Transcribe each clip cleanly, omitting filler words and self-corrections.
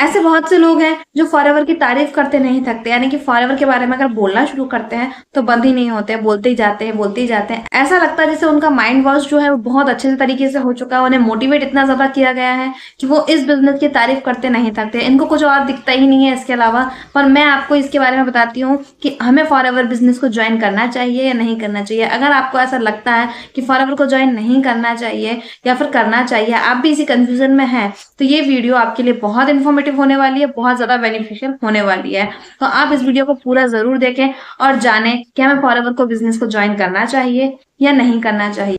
ऐसे बहुत से लोग हैं जो फॉरएवर की तारीफ करते नहीं थकते, यानी कि फॉरएवर के बारे में अगर बोलना शुरू करते हैं तो बंद ही नहीं होते, बोलते ही जाते हैं, बोलते ही जाते हैं। ऐसा लगता है जैसे उनका माइंड वॉश जो है वो बहुत अच्छे तरीके से हो चुका है, उन्हें मोटिवेट इतना ज्यादा किया गया है कि वो इस बिजनेस की तारीफ करते नहीं थकते, इनको कुछ और दिखता ही नहीं है इसके अलावा। पर मैं आपको इसके बारे में बताती हूँ कि हमें फॉरएवर बिजनेस को ज्वाइन करना चाहिए या नहीं करना चाहिए। अगर आपको ऐसा लगता है कि फॉरएवर को ज्वाइन नहीं करना चाहिए या फिर करना चाहिए, आप भी इसी कंफ्यूजन में हैं, तो ये वीडियो आपके लिए बहुत इन्फॉर्मेटिव होने वाली है, बहुत ज्यादा बेनिफिशियल होने वाली है। तो आप इस वीडियो को पूरा जरूर देखें और जानें कि हमें फॉरएवर को बिजनेस को ज्वाइन करना चाहिए या नहीं करना चाहिए।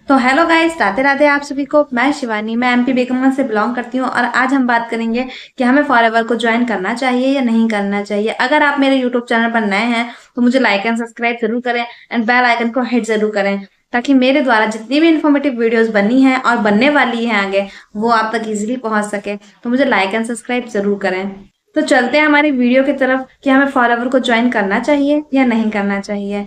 तो हेलो गाइस, राधे राधे आप सभी को। मैं शिवानी, मैं एमपी बेगमगंज से बिलोंग करती हूँ और आज हम बात करेंगे कि हमें फॉरएवर को ज्वाइन करना चाहिए या नहीं करना चाहिए। अगर आप मेरे यूट्यूब चैनल पर नए हैं तो मुझे लाइक एंड सब्सक्राइब जरूर करें एंड बेल आइकन को हिट जरूर करें, ताकि मेरे द्वारा जितनी भी इन्फॉर्मेटिव वीडियोस बनी हैं और बनने वाली हैं आगे, वो आप तक इजीली पहुंच सके। तो मुझे लाइक एंड सब्सक्राइब जरूर करें। तो चलते हैं हमारी वीडियो की तरफ कि हमें फॉरएवर को ज्वाइन करना चाहिए या नहीं करना चाहिए।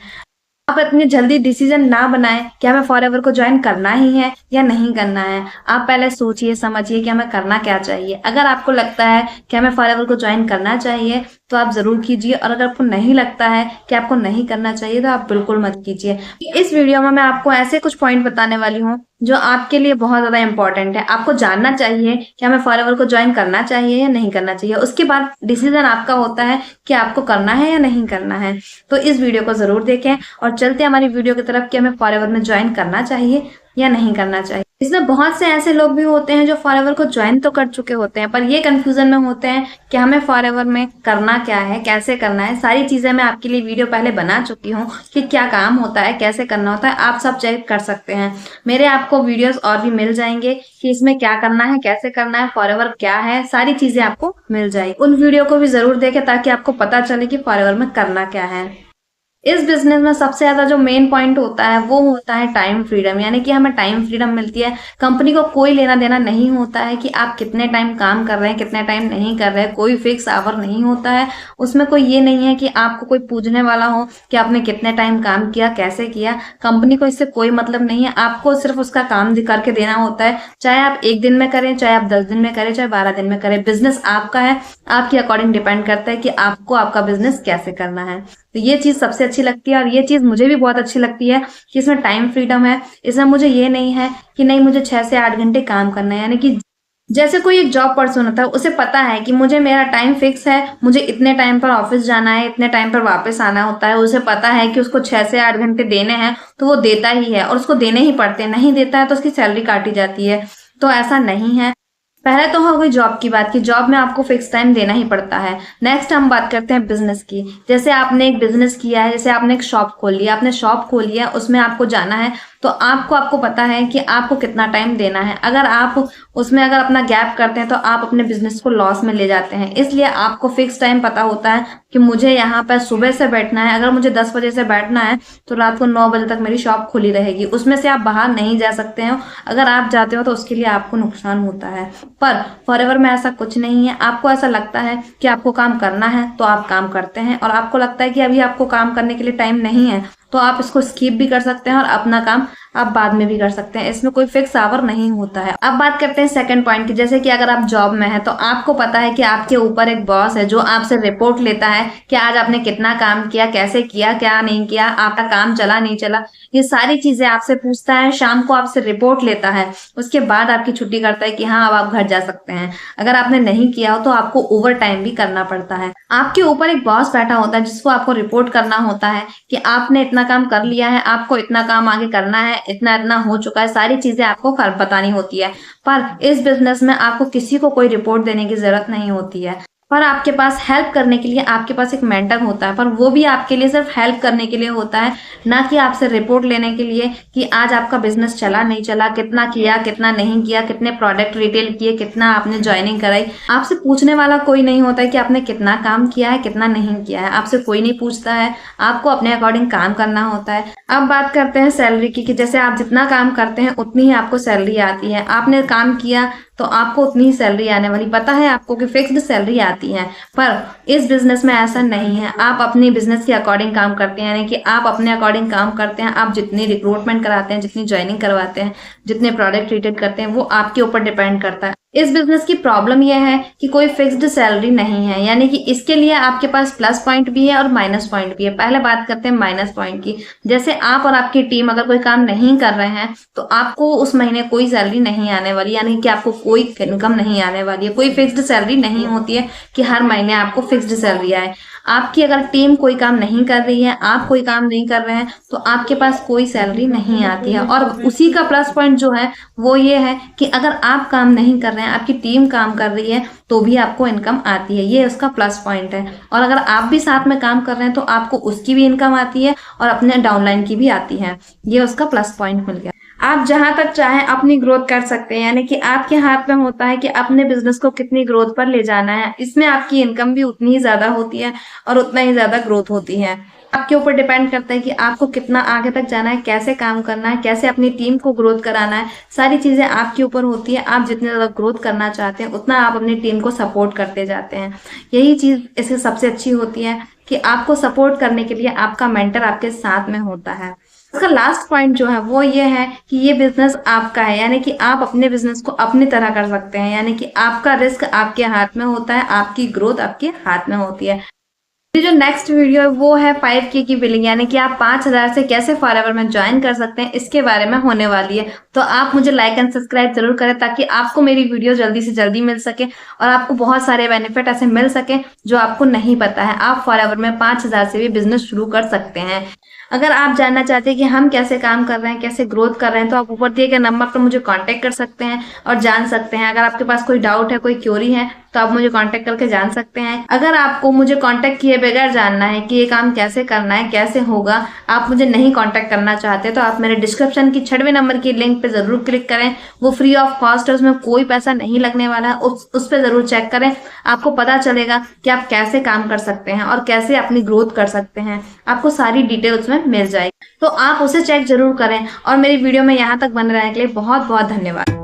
आप इतनी जल्दी डिसीजन ना बनाएं कि हमें फॉरएवर को ज्वाइन करना ही है या नहीं करना है। आप पहले सोचिए समझिए कि हमें करना क्या चाहिए। अगर आपको लगता है कि हमें फॉरएवर को ज्वाइन करना चाहिए तो आप जरूर कीजिए, और अगर आपको नहीं लगता है कि आपको नहीं करना चाहिए तो आप बिल्कुल मत कीजिए। इस वीडियो में मैं आपको ऐसे कुछ पॉइंट बताने वाली हूँ जो आपके लिए बहुत ज्यादा इंपॉर्टेंट है। आपको जानना चाहिए कि हमें फॉरएवर को ज्वाइन करना चाहिए या नहीं करना चाहिए। उसके बाद डिसीजन आपका होता है कि आपको करना है या नहीं करना है। तो इस वीडियो को जरूर देखें और चलते हैं हमारी वीडियो की तरफ कि हमें फॉरएवर में ज्वाइन करना चाहिए या नहीं करना चाहिए। इसमें बहुत से ऐसे लोग भी होते हैं जो फॉरएवर को ज्वाइन तो कर चुके होते हैं, पर ये कंफ्यूजन में होते हैं कि हमें फॉरएवर में करना क्या है, कैसे करना है। सारी चीजें मैं आपके लिए वीडियो पहले बना चुकी हूँ कि क्या काम होता है, कैसे करना होता है, आप सब चेक कर सकते हैं। मेरे आपको वीडियोस और भी मिल जाएंगे कि इसमें क्या करना है, कैसे करना है, फॉरएवर क्या है, सारी चीजें आपको मिल जाएगी। उन वीडियो को भी जरूर देखें ताकि आपको पता चले कि फॉरएवर में करना क्या है। इस बिजनेस में सबसे ज्यादा जो मेन पॉइंट होता है वो होता है टाइम फ्रीडम, यानी कि हमें टाइम फ्रीडम मिलती है। कंपनी को कोई लेना देना नहीं होता है कि आप कितने टाइम काम कर रहे हैं, कितने टाइम नहीं कर रहे हैं। कोई फिक्स आवर नहीं होता है। उसमें कोई ये नहीं है कि आपको कोई पूछने वाला हो कि आपने कितने टाइम काम किया, कैसे किया। कंपनी को इससे कोई मतलब नहीं है। आपको सिर्फ उसका काम करके देना होता है, चाहे आप 1 दिन में करें, चाहे आप 10 दिन में करें, चाहे 12 दिन में करें। बिजनेस आपका है, आपके अकॉर्डिंग डिपेंड करता है कि आपको आपका बिजनेस कैसे करना है। तो ये चीज सबसे अच्छी लगती है और ये चीज मुझे भी बहुत अच्छी लगती है कि इसमें टाइम फ्रीडम है। इसमें मुझे ये नहीं है कि नहीं मुझे 6 से 8 घंटे काम करना है, यानी कि जैसे कोई एक जॉब पर्सन होता है उसे पता है कि मुझे मेरा टाइम फिक्स है, मुझे इतने टाइम पर ऑफिस जाना है, इतने टाइम पर वापस आना होता है। उसे पता है कि उसको 6 से 8 घंटे देने हैं तो वो देता ही है और उसको देने ही पड़ते हैं। नहीं देता है तो उसकी सैलरी काटी जाती है। तो ऐसा नहीं है। पहले तो हो गई जॉब की बात कि जॉब में आपको फिक्स टाइम देना ही पड़ता है। नेक्स्ट हम बात करते हैं बिजनेस की। जैसे आपने एक बिजनेस किया है, जैसे आपने एक शॉप खोल लिया, आपने शॉप खोली है, उसमें आपको जाना है तो आपको पता है कि आपको कितना टाइम देना है। अगर आप उसमें अगर अपना गैप करते हैं तो आप अपने बिजनेस को लॉस में ले जाते हैं। इसलिए आपको फिक्स टाइम पता होता है कि मुझे यहाँ पर सुबह से बैठना है। अगर मुझे 10 बजे से बैठना है तो रात को 9 बजे तक मेरी शॉप खुली रहेगी। उसमें से आप बाहर नहीं जा सकते हो। अगर आप जाते हो तो उसके लिए आपको नुकसान होता है। पर फॉरएवर में ऐसा कुछ नहीं है। आपको ऐसा लगता है कि आपको काम करना है तो आप काम करते हैं, और आपको लगता है कि अभी आपको काम करने के लिए टाइम नहीं है तो आप इसको स्किप भी कर सकते हैं और अपना काम आप बाद में भी कर सकते हैं। इसमें कोई फिक्स आवर नहीं होता है। अब बात करते हैं सेकंड पॉइंट की। जैसे कि अगर आप जॉब में हैं तो आपको पता है कि आपके ऊपर एक बॉस है जो आपसे रिपोर्ट लेता है कि आज आपने कितना काम किया, कैसे किया, क्या नहीं किया, आपका काम चला नहीं चला। ये सारी चीजें आपसे पूछता है। शाम को आपसे रिपोर्ट लेता है, उसके बाद आपकी छुट्टी करता है कि हाँ अब आप घर जा सकते हैं। अगर आपने नहीं किया हो तो आपको ओवर टाइम भी करना पड़ता है। आपके ऊपर एक बॉस बैठा होता है जिसको आपको रिपोर्ट करना होता है कि आपने इतना काम कर लिया है, आपको इतना काम आगे करना है, इतना इतना हो चुका है। सारी चीजें आपको बतानी होती है। पर इस बिजनेस में आपको किसी को कोई रिपोर्ट देने की जरूरत नहीं होती है। पर आपके पास हेल्प करने के लिए आपके पास एक मेंटर होता है, पर वो भी आपके लिए सिर्फ हेल्प करने के लिए होता है, ना कि आपसे रिपोर्ट लेने के लिए कि आज आपका बिजनेस चला नहीं चला, कितना किया, कितना नहीं किया, कितने प्रोडक्ट रिटेल किए, कितना आपने ज्वाइनिंग कराई। आपसे पूछने वाला कोई नहीं होता है कि आपने कितना काम किया है, कितना नहीं किया है। आपसे कोई नहीं पूछता है। आपको अपने अकॉर्डिंग काम करना होता है। अब बात करते हैं सैलरी की कि जैसे आप जितना काम करते हैं उतनी ही आपको सैलरी आती है। आपने काम किया तो आपको उतनी ही सैलरी आने वाली। पता है आपको कि फिक्स्ड सैलरी आती है। पर इस बिजनेस में ऐसा नहीं है। आप अपनी बिजनेस के अकॉर्डिंग काम करते हैं, यानी कि आप अपने अकॉर्डिंग काम करते हैं। आप जितनी रिक्रूटमेंट कराते हैं, जितनी ज्वाइनिंग करवाते हैं, जितने प्रोडक्ट रिटेल करते हैं, वो आपके ऊपर डिपेंड करता है। इस बिजनेस की प्रॉब्लम यह है कि कोई फिक्स्ड सैलरी नहीं है, यानी कि इसके लिए आपके पास प्लस पॉइंट भी है और माइनस पॉइंट भी है। पहले बात करते हैं माइनस पॉइंट की। जैसे आप और आपकी टीम अगर कोई काम नहीं कर रहे हैं तो आपको उस महीने कोई सैलरी नहीं आने वाली, यानी कि आपको कोई इनकम नहीं आने वाली है। कोई फिक्स्ड सैलरी नहीं होती है कि हर महीने आपको फिक्स्ड सैलरी आए। आपकी अगर टीम कोई काम नहीं कर रही है, आप कोई काम नहीं कर रहे हैं, तो आपके पास कोई सैलरी नहीं आती है। और उसी का प्लस पॉइंट जो है वो ये है कि अगर आप काम नहीं कर रहे हैं, आपकी टीम काम कर रही है, तो भी आपको इनकम आती है। ये उसका प्लस पॉइंट है। और अगर आप भी साथ में काम कर रहे हैं तो आपको उसकी भी इनकम आती है और अपने डाउनलाइन की भी आती है। ये उसका प्लस पॉइंट मिल गया। आप जहां तक चाहें अपनी ग्रोथ कर सकते हैं, यानी कि आपके हाथ में होता है कि अपने बिजनेस को कितनी ग्रोथ पर ले जाना है। इसमें आपकी इनकम भी उतनी ही ज्यादा होती है और उतना ही ज्यादा ग्रोथ होती है। आपके ऊपर डिपेंड करता है कि आपको कितना आगे तक जाना है, कैसे काम करना है, कैसे अपनी टीम को ग्रोथ कराना है। सारी चीजें आपके ऊपर होती है। आप जितने ज्यादा ग्रोथ करना चाहते हैं उतना आप अपनी टीम को सपोर्ट करते जाते हैं। यही चीज इससे सबसे अच्छी होती है कि आपको सपोर्ट करने के लिए आपका मेंटर आपके साथ में होता है। इसका लास्ट पॉइंट जो है वो ये है कि ये बिजनेस आपका है, यानी कि आप अपने बिजनेस को अपनी तरह कर सकते हैं, यानी कि आपका रिस्क आपके हाथ में होता है, आपकी ग्रोथ आपके हाथ में होती है। ये जो नेक्स्ट वीडियो है वो है 5K की बिलिंग, यानी कि आप 5,000 से कैसे फॉरएवर में ज्वाइन कर सकते हैं, इसके बारे में होने वाली है। तो आप मुझे लाइक एंड सब्सक्राइब जरूर करें ताकि आपको मेरी वीडियो जल्दी से जल्दी मिल सके और आपको बहुत सारे बेनिफिट ऐसे मिल सके जो आपको नहीं पता है। आप फॉरएवर में 5,000 से भी बिजनेस शुरू कर सकते हैं। अगर आप जानना चाहते हैं कि हम कैसे काम कर रहे हैं, कैसे ग्रोथ कर रहे हैं, तो आप ऊपर दिए गए नंबर पर मुझे कांटेक्ट कर सकते हैं और जान सकते हैं। अगर आपके पास कोई डाउट है, कोई क्वेरी है, तो आप मुझे कांटेक्ट करके जान सकते हैं। अगर आपको मुझे कांटेक्ट किए बगैर जानना है कि ये काम कैसे करना है, कैसे होगा, आप मुझे नहीं कांटेक्ट करना चाहते, तो आप मेरे डिस्क्रिप्शन की 6वें नंबर की लिंक पे जरूर क्लिक करें। वो फ्री ऑफ कॉस्ट है, उसमें कोई पैसा नहीं लगने वाला है। उस पर जरूर चेक करें। आपको पता चलेगा कि आप कैसे काम कर सकते हैं और कैसे अपनी ग्रोथ कर सकते हैं। आपको सारी डिटेल उसमें मिल जाएगी, तो आप उसे चेक जरूर करें। और मेरी वीडियो में यहाँ तक बने रहने के लिए बहुत बहुत धन्यवाद।